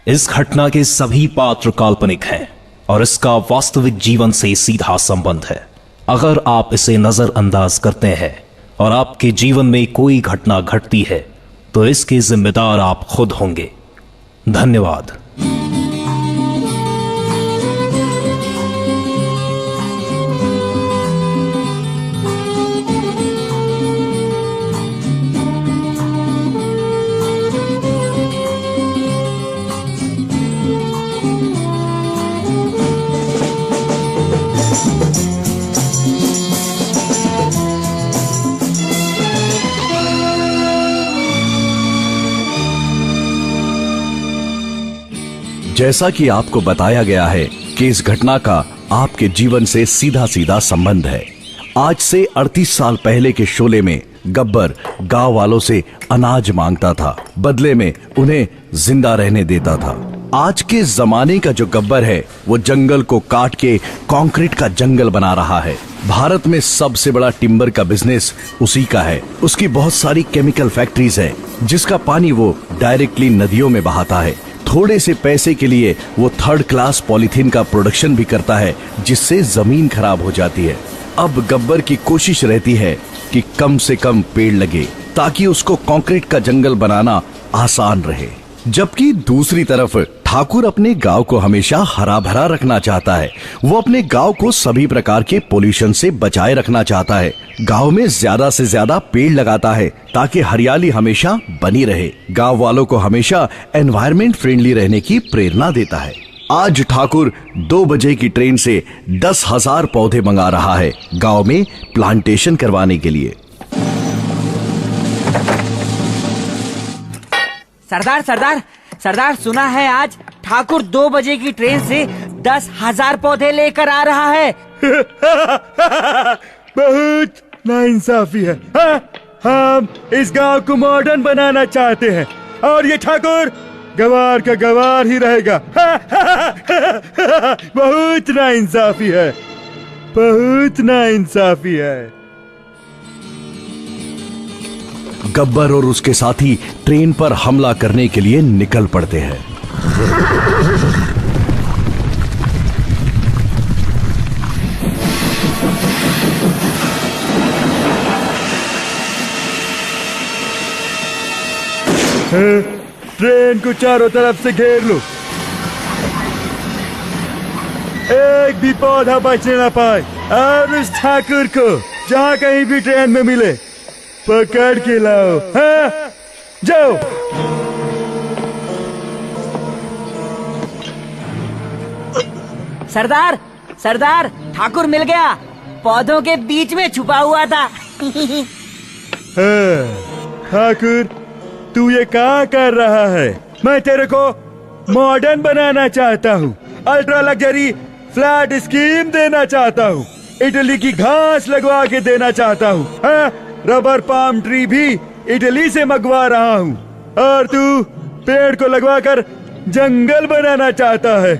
इस घटना के सभी पात्र काल्पनिक हैं और इसका वास्तविक जीवन से सीधा संबंध है। अगर आप इसे नजरअंदाज करते हैं और आपके जीवन में कोई घटना घटती है तो इसके जिम्मेदार आप खुद होंगे। धन्यवाद। जैसा कि आपको बताया गया है कि इस घटना का आपके जीवन से सीधा सीधा संबंध है। आज से 38 साल पहले के शोले में गब्बर गांव वालों से अनाज मांगता था, बदले में उन्हें जिंदा रहने देता था। आज के जमाने का जो गब्बर है वो जंगल को काट के कंक्रीट का जंगल बना रहा है। भारत में सबसे बड़ा टिम्बर का बिजनेस उसी का है। उसकी बहुत सारी केमिकल फैक्ट्रीज है जिसका पानी वो डायरेक्टली नदियों में बहाता है। थोड़े से पैसे के लिए वो 3rd क्लास पॉलीथीन का प्रोडक्शन भी करता है जिससे जमीन खराब हो जाती है। अब गब्बर की कोशिश रहती है कि कम से कम पेड़ लगे ताकि उसको कंक्रीट का जंगल बनाना आसान रहे, जबकि दूसरी तरफ ठाकुर अपने गांव को हमेशा हरा भरा रखना चाहता है। वो अपने गांव को सभी प्रकार के पोल्यूशन से बचाए रखना चाहता है। गांव में ज्यादा से ज्यादा पेड़ लगाता है ताकि हरियाली हमेशा बनी रहे। गांव वालों को हमेशा एनवायरमेंट फ्रेंडली रहने की प्रेरणा देता है। आज ठाकुर 2 बजे की ट्रेन से 10,000 पौधे मंगा रहा है गांव में प्लांटेशन करवाने के लिए। सरदार सरदार सरदार, सुना है आज ठाकुर 2 बजे की ट्रेन से 10,000 पौधे लेकर आ रहा है। बहुत नाइंसाफी है। हम इस गांव को मॉडर्न बनाना चाहते हैं और ये ठाकुर गवार का गवार ही रहेगा। बहुत नाइंसाफी है, बहुत नाइंसाफी है। गब्बर और उसके साथी ट्रेन पर हमला करने के लिए निकल पड़ते हैं। ट्रेन को चारों तरफ से घेर लो, एक भी पौधा बचने ना पाए और उस ठाकुर को जहाँ कहीं भी ट्रेन में मिले पकड़ के लाओ। हाँ? जाओ। सरदार सरदार, ठाकुर मिल गया, पौधों के बीच में छुपा हुआ था। ठाकुर, तू ये क्या कर रहा है? मैं तेरे को मॉडर्न बनाना चाहता हूँ, अल्ट्रा लग्जरी फ्लैट स्कीम देना चाहता हूँ, इटली की घास लगवा के देना चाहता हूँ, रबर पाम ट्री भी इटली से मंगवा रहा हूँ, और तू पेड़ को लगवाकर जंगल बनाना चाहता है।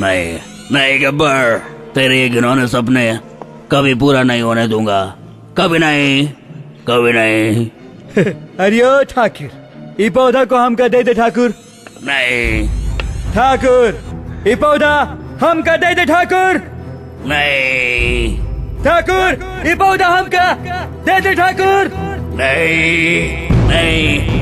नहीं नहीं गब्बर, तेरे ये घिनौने सपने कभी पूरा नहीं होने दूंगा, कभी नहीं, कभी नहीं। अरे ओ ठाकुर, ये पौधा को हमका दे दे ठाकुर। नहीं ठाकुर, ये पौधा हमका दे दे ठाकुर। नहीं ठाकुर, ये पौधा हमका दे दे ठाकुर। नहीं नहीं।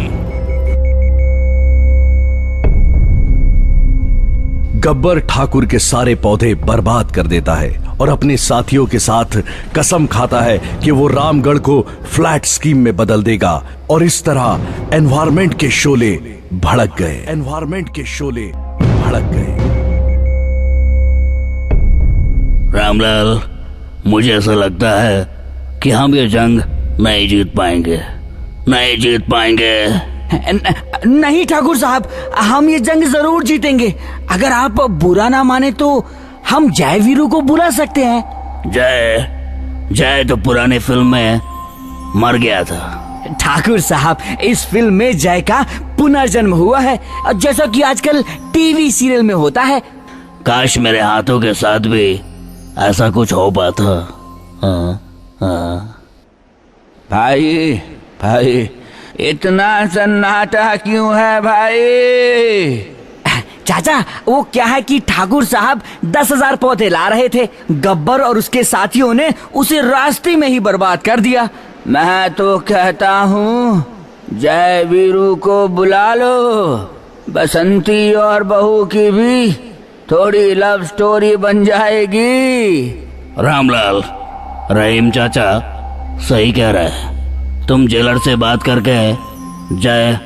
गब्बर ठाकुर के सारे पौधे बर्बाद कर देता है और अपने साथियों के साथ कसम खाता है कि वो रामगढ़ को फ्लैट स्कीम में बदल देगा, और इस तरह एनवायरमेंट के शोले भड़क गए। एनवायरमेंट के शोले भड़क गए। रामलाल, मुझे ऐसा लगता है कि हम ये जंग नहीं जीत पाएंगे, नहीं जीत पाएंगे। नहीं ठाकुर साहब, हम ये जंग जरूर जीतेंगे। अगर आप बुरा ना माने तो हम जय वीरू को बुला सकते हैं। जय तो पुरानी फिल्म में मर गया था। ठाकुर साहब, इस फिल्म में जय का पुनर्जन्म हुआ है, जैसा कि आजकल टीवी सीरियल में होता है। काश मेरे हाथों के साथ भी ऐसा कुछ हो पाता। भाई, इतना सन्नाटा क्यों है भाई? चाचा, वो क्या है कि ठाकुर साहब 10,000 पौधे ला रहे थे। गब्बर और उसके साथियों ने उसे रास्ते में ही बर्बाद कर दिया। मैं तो कहता हूँ जय वीरू को बुला लो। बसंती और बहू की भी थोड़ी लव स्टोरी बन जाएगी। रामलाल, रहीम चाचा सही कह रहे हैं। तुम जेलर से बात करके जय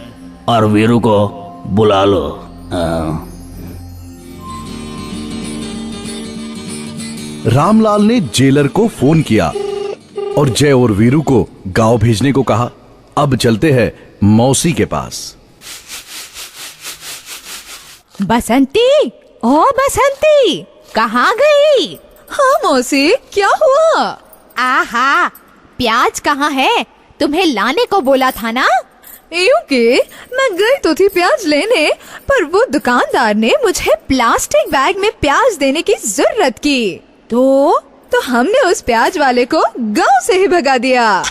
और वीरू को बुला लो। रामलाल ने जेलर को फोन किया और जय और वीरू को गांव भेजने को कहा। अब चलते हैं मौसी के पास। बसंती, ओ बसंती, कहाँ गई? हाँ मौसी, क्या हुआ? आहा, प्याज कहाँ है? तुम्हें लाने को बोला था ना? यूं कि मैं गई तो थी प्याज लेने, पर वो दुकानदार ने मुझे प्लास्टिक बैग में प्याज देने की जरूरत की। तो हमने उस प्याज वाले को गांव से ही भगा दिया।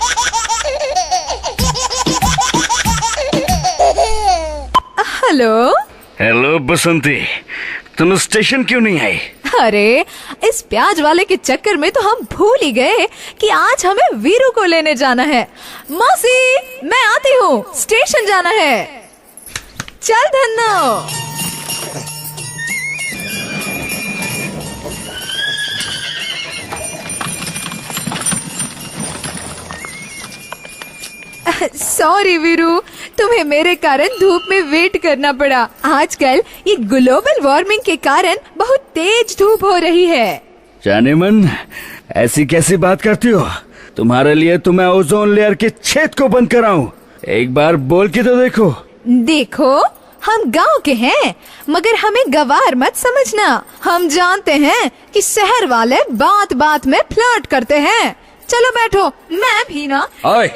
हेलो हेलो बसंती, तुम स्टेशन क्यों नहीं आई? अरे, इस प्याज वाले के चक्कर में तो हम भूल ही गए कि आज हमें वीरू को लेने जाना है। मौसी, मैं आती हूँ, स्टेशन जाना है। चल धन्नो। सॉरी वीरू, तुम्हें मेरे कारण धूप में वेट करना पड़ा। आजकल ये ग्लोबल वार्मिंग के कारण बहुत तेज धूप हो रही है। जाने मन, ऐसी कैसी बात करती हो? तुम्हारे लिए तो मैं ओजोन लेयर के छेद को बंद कराऊं। एक बार बोल के तो देखो। देखो, हम गांव के हैं, मगर हमें गवार मत समझना। हम जानते हैं कि शहर वाले बात बात में फ्लर्ट करते हैं। चलो बैठो, मैं भी ना। ओए,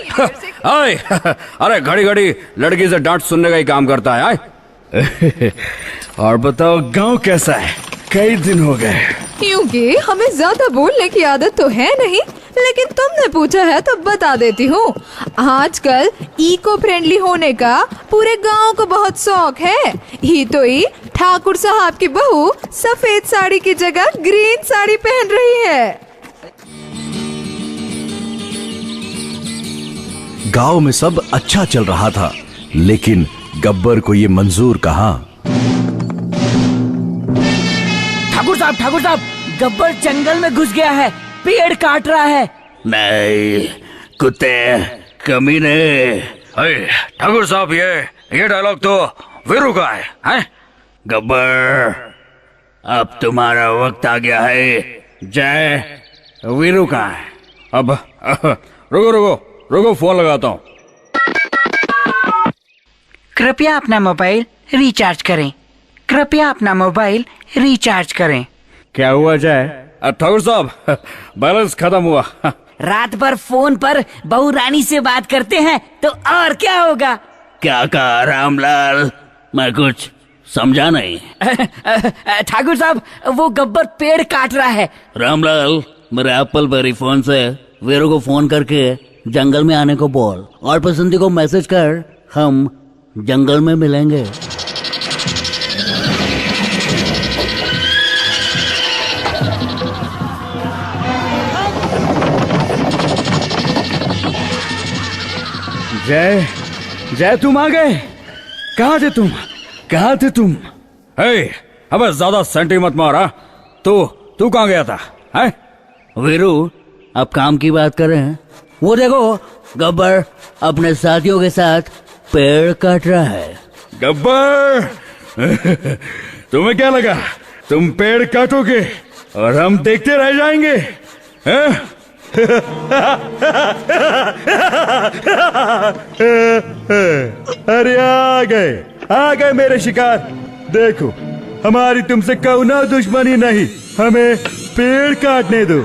ओए, अरे घड़ी घड़ी लड़की से डांट सुनने का ही काम करता है। आए। और बताओ गांव कैसा है? कई दिन हो गए। क्योंकि हमें ज्यादा बोलने की आदत तो है नहीं, लेकिन तुमने पूछा है तो बता देती हूँ। आजकल इको फ्रेंडली होने का पूरे गांव को बहुत शौक है। ही तो ही ठाकुर साहब की बहू सफेद साड़ी की जगह ग्रीन साड़ी पहन रही है। गांव में सब अच्छा चल रहा था, लेकिन गब्बर को ये मंजूर कहाँ। ठाकुर साहब, गब्बर जंगल में घुस गया है, पेड़ काट रहा है। नहीं, कुत्ते कमीने। ठाकुर साहब, ये डायलॉग तो वीरू का है, हैं? गब्बर, अब तुम्हारा वक्त आ गया है। जय वीरू का है। अब रुको फोन लगाता हूँ। कृपया अपना मोबाइल रिचार्ज करें। क्या हुआ जय? ठाकुर साहब, बैलेंस खत्म हुआ। रात भर फोन पर बहू रानी से बात करते हैं तो और क्या होगा? क्या कहा रामलाल? मैं कुछ समझा नहीं। ठाकुर साहब, वो गब्बर पेड़ काट रहा है। रामलाल, मेरे एप्पल बेरी फोन से वीरू को फोन करके जंगल में आने को बोल, और बसंती को मैसेज कर, हम जंगल में मिलेंगे। जय तुम आ गए? कहाँ थे तुम? अबे ज्यादा सेंटी मत मारा। तू कहाँ गया था? है वीरू, अब काम की बात कर रहे हैं। वो देखो, गब्बर अपने साथियों के साथ पेड़ काट रहा है। गब्बर, तुम्हें क्या लगा तुम पेड़ काटोगे और हम देखते रह जाएंगे? अरे आ गए मेरे शिकार। देखो, हमारी तुमसे कौनो दुश्मनी नहीं, हमें पेड़ काटने दो।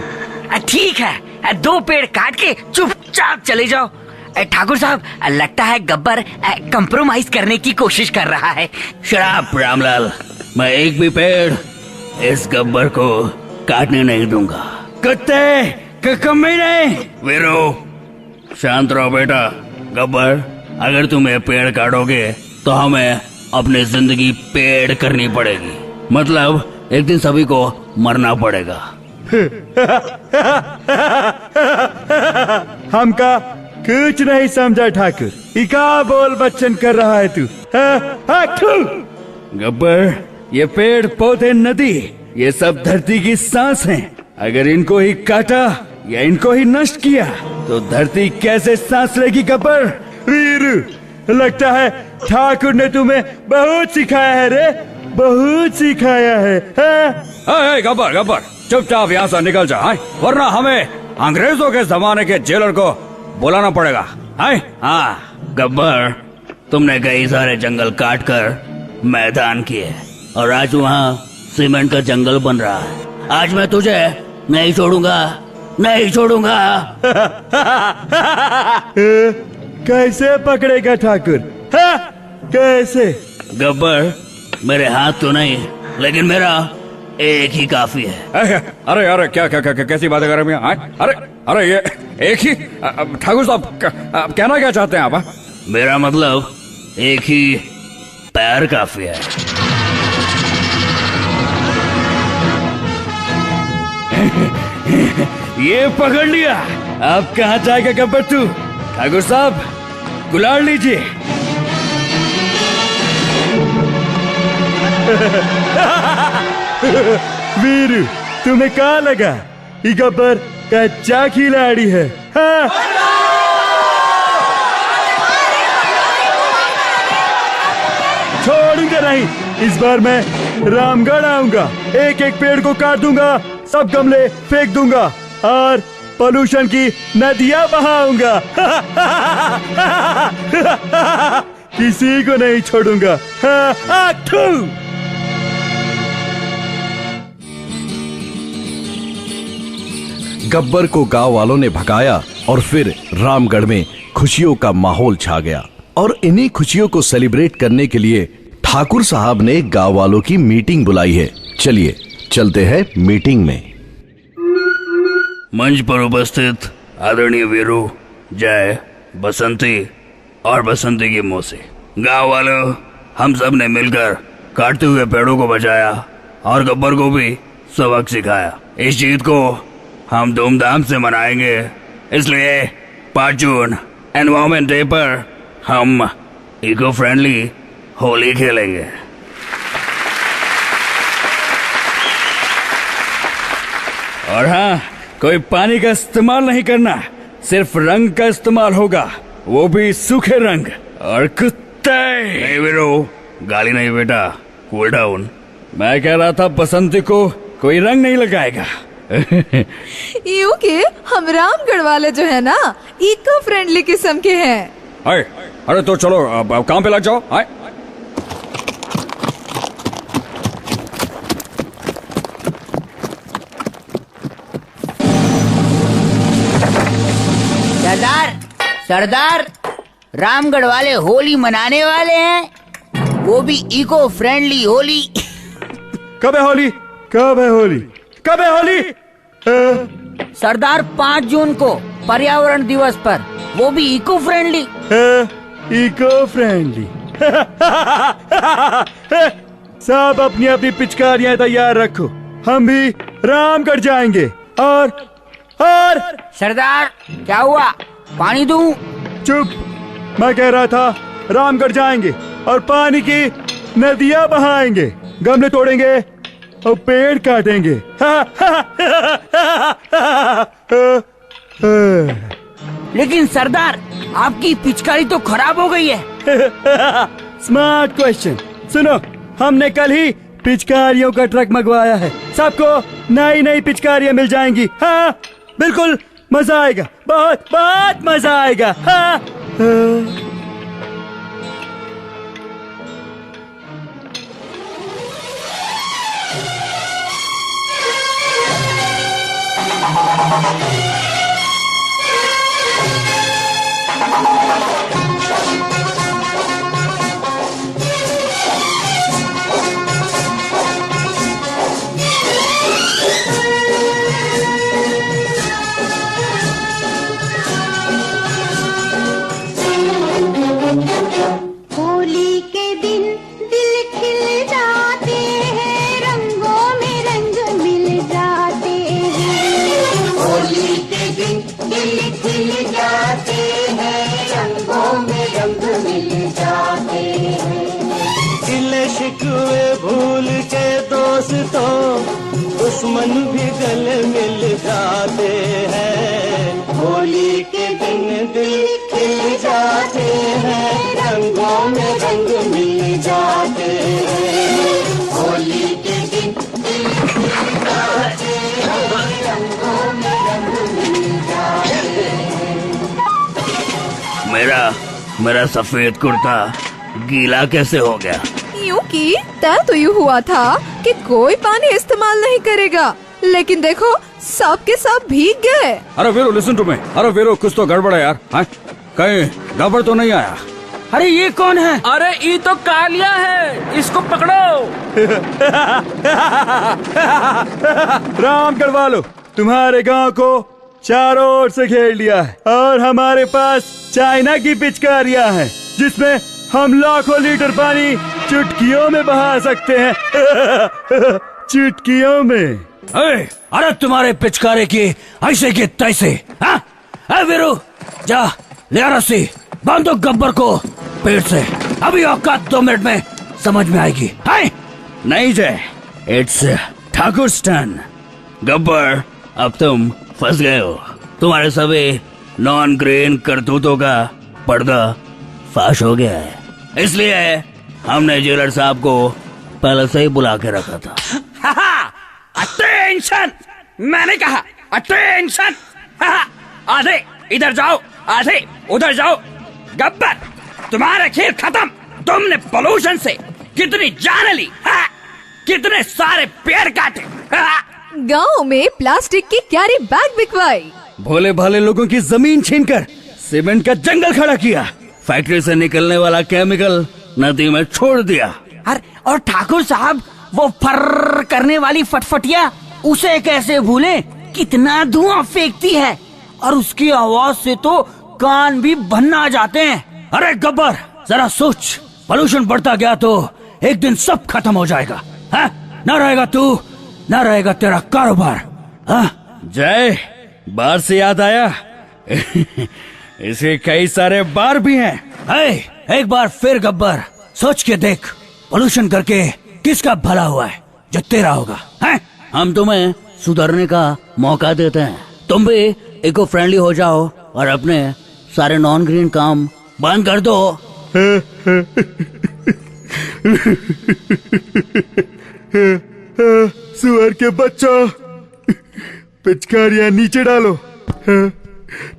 ठीक है, 2 पेड़ काट के चुपचाप चले जाओ। ठाकुर साहब, लगता है गब्बर कंप्रोमाइज करने की कोशिश कर रहा है। शराब रामलाल, मैं एक भी पेड़ इस गब्बर को काटने नहीं दूंगा। कुत्ते कमीने। वीरू, शांत रहो बेटा। गब्बर, अगर तुम ये पेड़ काटोगे तो हमें अपनी जिंदगी पेड़ करनी पड़ेगी। मतलब एक दिन सभी को मरना पड़ेगा। हमका कुछ नहीं समझा ठाकुर। इका बोल बच्चन कर रहा है तू? गब्बर, ये पेड़ पौधे नदी ये सब धरती की सांस हैं। अगर इनको ही काटा या इनको ही नष्ट किया तो धरती कैसे सांस लेगी गब्बर? वीरू, लगता है ठाकुर ने तुम्हें बहुत सिखाया है रे, बहुत सिखाया है। गब्बर गब्बर, चुपचाप यहाँ से निकल जा, वरना हमें अंग्रेजों के जमाने के जेलर को बुलाना पड़ेगा। हाँ गब्बर, तुमने कई सारे जंगल काट कर मैदान किए और आज वहाँ सीमेंट का जंगल बन रहा है। आज मैं तुझे नहीं छोड़ूंगा, नहीं छोड़ूंगा। कैसे पकड़ेगा ठाकुर? कैसे? गब्बर, मेरे हाथ तो नहीं, लेकिन मेरा एक ही काफी है। अरे अरे क्या क्या क्या कैसी बातें कर रहे हैं? अरे अरे ये एक ही? ठाकुर साहब कहना क्या चाहते हैं आप? मेरा मतलब एक ही पैर काफी है। ये पकड़ लिया। आप कहाँ जाएगा गब्बर तू? ठाकुर साहब गुलाड़ लीजिए। वीरू, तुम्हें कहा लगा ये गब्बर कच्चा खिलाड़ी है? छोड़ूंगा नहीं। इस बार मैं रामगढ़ आऊंगा, एक एक पेड़ को काट दूंगा, सब गमले फेंक दूंगा और पोल्यूशन की नदियां बहाऊंगा। किसी को नहीं छोड़ूंगा। गब्बर को गांव वालों ने भगाया और फिर रामगढ़ में खुशियों का माहौल छा गया। और इन्हीं खुशियों को सेलिब्रेट करने के लिए ठाकुर साहब ने गांव वालों की मीटिंग बुलाई है। चलिए चलते हैं मीटिंग में। मंच पर उपस्थित आदरणीय वीरू, जय, बसंती और बसंती की मौसी, गांव वालों, हम सब ने मिलकर काटते हुए पेड़ों को बचाया और गब्बर को भी सबक सिखाया। इस जीत को हम धूमधाम से मनाएंगे, इसलिए 5 जून एनवायरमेंट डे पर हम इको फ्रेंडली होली खेलेंगे। और हाँ, कोई पानी का इस्तेमाल नहीं करना, सिर्फ रंग का इस्तेमाल होगा, वो भी सूखे रंग। और कुत्ते नहीं वीरू, गाली नहीं बेटा, कूल डाउन। मैं कह रहा था बसंती को कोई रंग नहीं लगाएगा। यूं कि हम रामगढ़ वाले जो है ना, इको फ्रेंडली किस्म के हैं। अरे तो चलो अब काम पे लग जाओ। सरदार, सरदार, रामगढ़ वाले होली मनाने वाले हैं, वो भी इको फ्रेंडली होली। कब है होली? कब है होली? कब है होली? सरदार 5 जून को पर्यावरण दिवस पर, वो भी इको फ्रेंडली। Eco friendly. सब अपनी अपनी पिचकारियां तैयार रखो, हम भी रामगढ़ जाएंगे। और सरदार, क्या हुआ? पानी दूं? चुप, मैं कह रहा था रामगढ़ जाएंगे और पानी की नदियां बहाएंगे, गमले तोड़ेंगे और पेड़ काटेंगे। लेकिन सरदार, आपकी पिचकारी तो खराब हो गई है। Smart question. सुनो, हमने कल ही पिचकारियों का ट्रक मंगवाया है, सबको नई नई पिचकारियां मिल जाएंगी। हाँ, बिल्कुल मजा आएगा, बहुत बहुत मजा आएगा। हाँ। दुश्मन भी गले मिल जाते हैं। होली के दिन दिल खिल जाते हैं, रंगों में रंग मिल जाते हैं। होली के दिन दिल खिल जाते हैं, रंगों में रंग मिल जाते हैं। मेरा सफेद कुर्ता गीला कैसे हो गया? यूं कि तय तो यूं हुआ था कि कोई पानी इस्तेमाल नहीं करेगा, लेकिन देखो सब के सब भीग गए। अरे वीरू लिसन टू मी। अरे वीरू कुछ तो गड़बड़ है यार। हाँ? कहीं गब्बर तो नहीं आया? अरे ये कौन है? अरे ये तो कालिया है, इसको पकड़ो। रामगढ़ वालों, तुम्हारे गांव को चारों ओर से घेर लिया है और हमारे पास चाइना की पिचकारियां हैं जिसमें हम लाखों लीटर पानी चुटकियों में बहा सकते हैं। चुटकियों में। अरे तुम्हारे पिचकारे की ऐसे के तैसे। हाँ? वीरू जा ले रस्सी, बांधो गब्बर को पेट से। अभी औकात 2 मिनट में समझ में आएगी। हाय? नहीं जय, इट्स ठाकुर टर्न। गब्बर, अब तुम फंस गए हो। तुम्हारे सभी नॉन ग्रीन करतूतों का पर्दा फाश हो गया है, इसलिए हमने जेलर साहब को पहले से ही बुला के रखा था। अटेंशन! मैंने कहा अटेंशन! आधे इधर जाओ, आधे उधर जाओ। गब्बर, तुम्हारा खेल खत्म। तुमने पोल्यूशन से कितनी जान ली, कितने सारे पेड़ काटे, गांव में प्लास्टिक की कैरी बैग बिकवाई, भोले भाले लोगों की जमीन छीनकर सीमेंट का जंगल खड़ा किया, फैक्ट्री से निकलने वाला केमिकल नदी में छोड़ दिया। और ठाकुर साहब वो फर्र करने वाली फटफटिया, उसे कैसे भूले? कितना धुआं फेंकती है और उसकी आवाज से तो कान भी भन्ना जाते हैं। अरे गब्बर जरा सोच, पोल्यूशन बढ़ता गया तो एक दिन सब खत्म हो जाएगा। न रहेगा तू, न रहेगा तेरा कारोबार। जय, बार से याद आया इसके कई सारे बार भी हैं। एक बार फिर गब्बर सोच के देख, पोल्यूशन करके किसका भला हुआ है जो तेरा होगा। हम तुम्हें सुधरने का मौका देते हैं, तुम भी इको फ्रेंडली हो जाओ और अपने सारे नॉन ग्रीन काम बंद कर दो। सुअर के बच्चों, पिचकारियां नीचे डालो।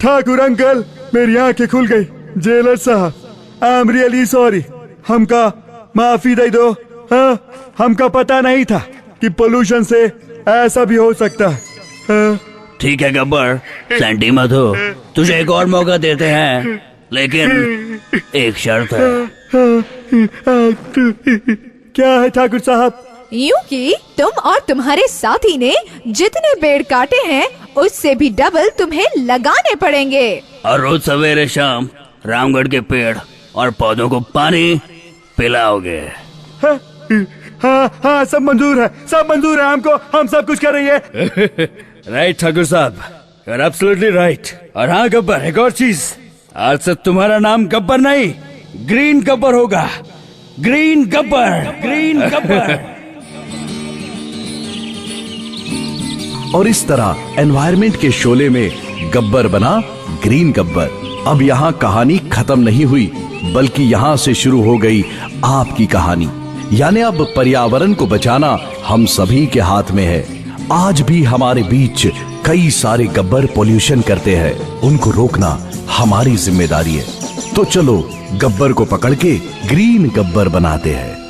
ठाकुर अंकल, मेरी आंखें खुल गई। जेलर साहब, आई एम रियली सॉरी, हमका माफी दे दो। हमका पता नहीं था कि पोल्यूशन से ऐसा भी हो सकता है। ठीक है गब्बर, सैंडी मत हो, तुझे एक और मौका देते हैं, लेकिन एक शर्त है। क्या है ठाकुर साहब? यूं कि तुम और तुम्हारे साथी ने जितने पेड़ काटे हैं उससे भी डबल तुम्हें लगाने पड़ेंगे। और रोज सवेरे शाम रामगढ़ के पेड़ और पौधों को पानी पिलाओगे। हाँ, सब मंजूर है, सब मंजूर है हमको, हम सब कुछ करेंगे। राइट ठाकुर साहब, यू आर एब्सोल्युटली राइट। और हाँ गब्बर, एक और चीज, आज से तुम्हारा नाम गब्बर नहीं, ग्रीन गब्बर होगा। Green Gabbar, green Gabbar. और इस तरह एनवायरमेंट के शोले में गब्बर बना ग्रीन गब्बर। अब यहाँ कहानी खत्म नहीं हुई, बल्कि यहाँ से शुरू हो गई आपकी कहानी। यानी अब पर्यावरण को बचाना हम सभी के हाथ में है। आज भी हमारे बीच कई सारे गब्बर पोल्यूशन करते हैं, उनको रोकना हमारी जिम्मेदारी है। तो चलो गब्बर को पकड़ के ग्रीन गब्बर बनाते हैं।